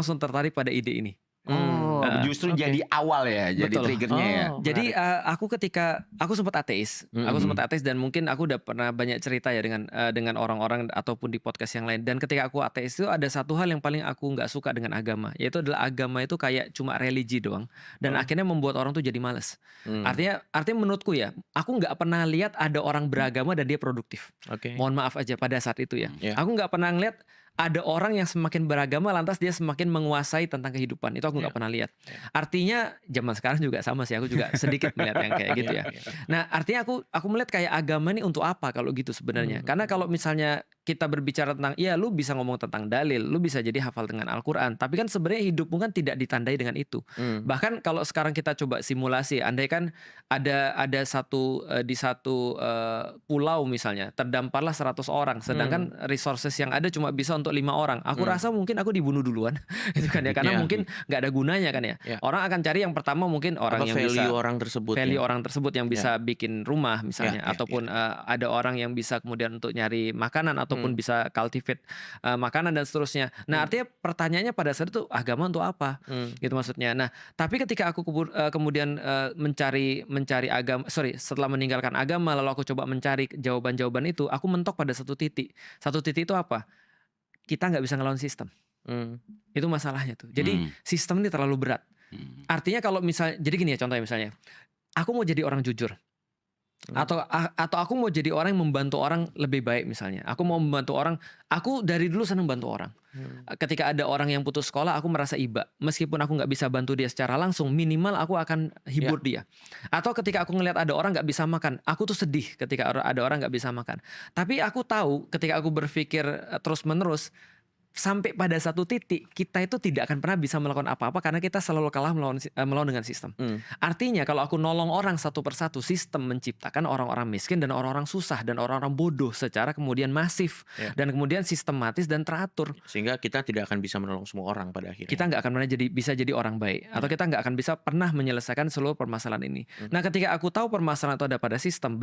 langsung tertarik pada ide ini. Oh, justru Oke. jadi awal ya, jadi Betul. triggernya ya. Oh, Jadi menarik. aku sempat ateis, dan mungkin aku udah pernah banyak cerita ya dengan orang-orang ataupun di podcast yang lain. Dan ketika aku ateis itu ada satu hal yang paling aku nggak suka dengan agama, yaitu adalah agama itu kayak cuma religi doang, dan akhirnya membuat orang tuh jadi males. Artinya menurutku ya, aku nggak pernah lihat ada orang beragama dan dia produktif. Oke. Mohon maaf aja pada saat itu ya. Ya. Aku nggak pernah ngeliat ada orang yang semakin beragama lantas dia semakin menguasai tentang kehidupan. Itu aku nggak pernah lihat. Artinya zaman sekarang juga sama sih. Aku juga sedikit melihat yang kayak gitu ya. Nah, artinya aku melihat kayak agama ini untuk apa kalau gitu sebenarnya. Karena kalau misalnya kita berbicara tentang, ya lu bisa ngomong tentang dalil, lu bisa jadi hafal dengan Al-Quran, tapi kan sebenarnya hidupmu kan tidak ditandai dengan itu. Bahkan kalau sekarang kita coba simulasi, andai kan ada di satu pulau misalnya terdamparlah 100 orang, sedangkan resources yang ada cuma bisa untuk 5 orang. Aku rasa mungkin aku dibunuh duluan, gitu kan ya, karena mungkin nggak ada gunanya kan ya. Orang akan cari yang pertama mungkin orang yang bisa value orang tersebut. orang tersebut yang bisa bikin rumah misalnya, ataupun ada orang yang bisa kemudian untuk nyari makanan ataupun bisa cultivate makanan dan seterusnya. Nah, artinya pertanyaannya pada saat itu agama untuk apa? Gitu maksudnya. Nah, tapi ketika aku kemudian mencari agama, setelah meninggalkan agama lalu aku coba mencari jawaban-jawaban itu, aku mentok pada satu titik. Satu titik itu apa? Kita nggak bisa ngelawan sistem. Itu masalahnya tuh. Jadi sistem ini terlalu berat. Artinya kalau misalnya, jadi gini ya contohnya misalnya, aku mau jadi orang jujur. Atau aku mau jadi orang yang membantu orang lebih baik misalnya. Aku mau membantu orang, aku dari dulu senang bantu orang. Ketika ada orang yang putus sekolah, aku merasa iba. Meskipun aku nggak bisa bantu dia secara langsung, minimal aku akan hibur dia. Atau ketika aku ngelihat ada orang nggak bisa makan, aku tuh sedih ketika ada orang nggak bisa makan. Tapi aku tahu ketika aku berpikir terus menerus, sampai pada satu titik kita itu tidak akan pernah bisa melakukan apa-apa karena kita selalu kalah melawan dengan sistem. Artinya kalau aku nolong orang satu persatu, sistem menciptakan orang-orang miskin dan orang-orang susah dan orang-orang bodoh secara kemudian masif dan kemudian sistematis dan teratur. Sehingga kita tidak akan bisa menolong semua orang pada akhirnya. Kita nggak akan pernah bisa jadi orang baik, atau kita nggak akan bisa pernah menyelesaikan seluruh permasalahan ini. Nah, ketika aku tahu permasalahan itu ada pada sistem,